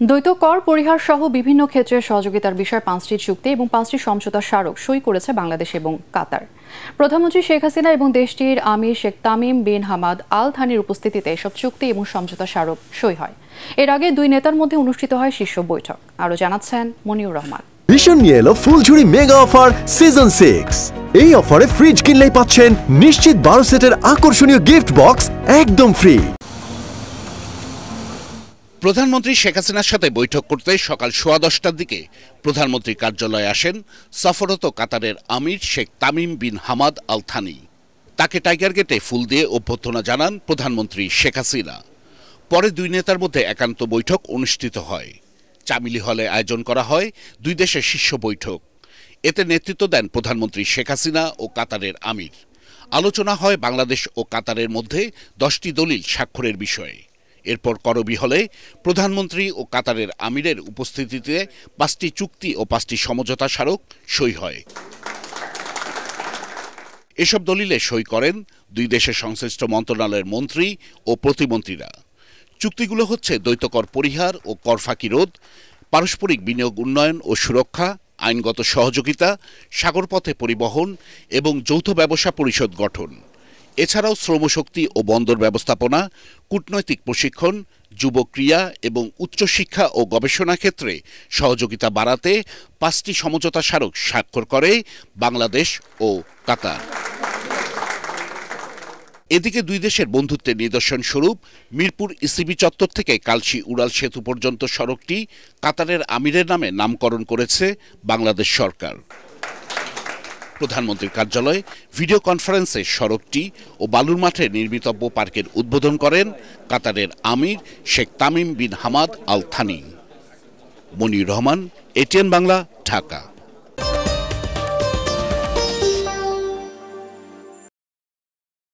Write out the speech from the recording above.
দ্বৈত কর পরিহার সহ বিভিন্ন ক্ষেত্রে সহযোগিতার বিষয়ে 5টি চুক্তি এবং 5টি সমঝোতা স্মারক সই করেছে বাংলাদেশ এবং কাতার। প্রধানমন্ত্রী শেখ হাসিনা এবং দেশটির আমির Sheikh Tamim bin Hamad Al থানির উপস্থিতিতে এসব চুক্তি এবং সমঝোতা স্মারক সই হয়। এর আগে দুই নেতার মধ্যে অনুষ্ঠিত হয় শীর্ষ বৈঠক। আরও জানাচ্ছেন মনিউর রহমান। ভীষণ নিয়ে এলো ফুলঝুরি মেগা অফার সিজন 6। এই অফারে ফ্রিজ কিনলেই পাচ্ছেন নিশ্চিত 12 সেটের আকর্ষণীয় গিফট বক্স একদম ফ্রি। প্রধানমন্ত্রী শেখ হাসিনার সাথে বৈঠক করতে সকাল 10:15টার দিকে প্রধানমন্ত্রীর কার্যালয়ে আসেন সফররত কাতারের আমির Sheikh Tamim bin Hamad Al Thani. তাকে টাইগার গেটে ফুল দিয়ে অভ্যর্থনা জানান প্রধানমন্ত্রী শেখ হাসিনা। পরে দুই নেতার মধ্যে একান্ত বৈঠক অনুষ্ঠিত হয়। চামিলি হলে আয়োজন করা হয় দুই দেশের শীর্ষ বৈঠক। এতে নেতৃত্ব দেন প্রধানমন্ত্রী শেখ হাসিনা ও কাতারের আমির। আলোচনা হয় বাংলাদেশ ও কাতারের মধ্যে 10টি দলিল স্বাক্ষরের বিষয়ে। এরপর করবি হলে প্রধানমন্ত্রী ও কাতারের আমিরের উপস্থিতিতে 5টি চুক্তি ও 5টি সমঝোতা স্মারক সই হয়। এসব দলিলে সই করেন দুই দেশের সংশ্লিষ্ট মন্ত্রণালয়ের মন্ত্রী ও প্রতিমন্ত্রীরা। চুক্তিগুলো হচ্ছে দ্বৈত কর পরিহার ও কর ফাঁকি রোধ, পারস্পরিক বিনিয়োগ উন্নয়ন ও সুরক্ষা, আইনগত সহযোগিতা, সাগরপথে পরিবহন এবং যৌথ ব্যবসা পরিষদ গঠন। এছাড়াও শ্রমশক্তি ও বন্দর ব্যবস্থাপনা, কূটনৈতিক প্রশিক্ষণ, যুব ক্রিয়া এবং উচ্চশিক্ষা ও গবেষণা ক্ষেত্রে সহযোগিতা বাড়াতে 5টি সমঝোতা স্মারক স্বাক্ষর করে বাংলাদেশ ও কাতার। এদিকে দুই দেশের বন্ধুত্বের নিদর্শন স্বরূপ মিরপুর ইসিবি চত্বর থেকে কালশী উড়াল সেতু পর্যন্ত সড়কটি কাতারের আমিরের নামে নামকরণ করেছে বাংলাদেশ সরকার। প্রধানমন্ত্রীর কার্যালয়ে ভিডিও কনফারেন্সে সড়কটি ও বালুর মাঠে নির্মিতব্য পার্কের উদ্বোধন করেন কাতারের আমির Sheikh Tamim bin Hamad Al Thani. Moniur Rahman, ATN Bangla, Dhaka.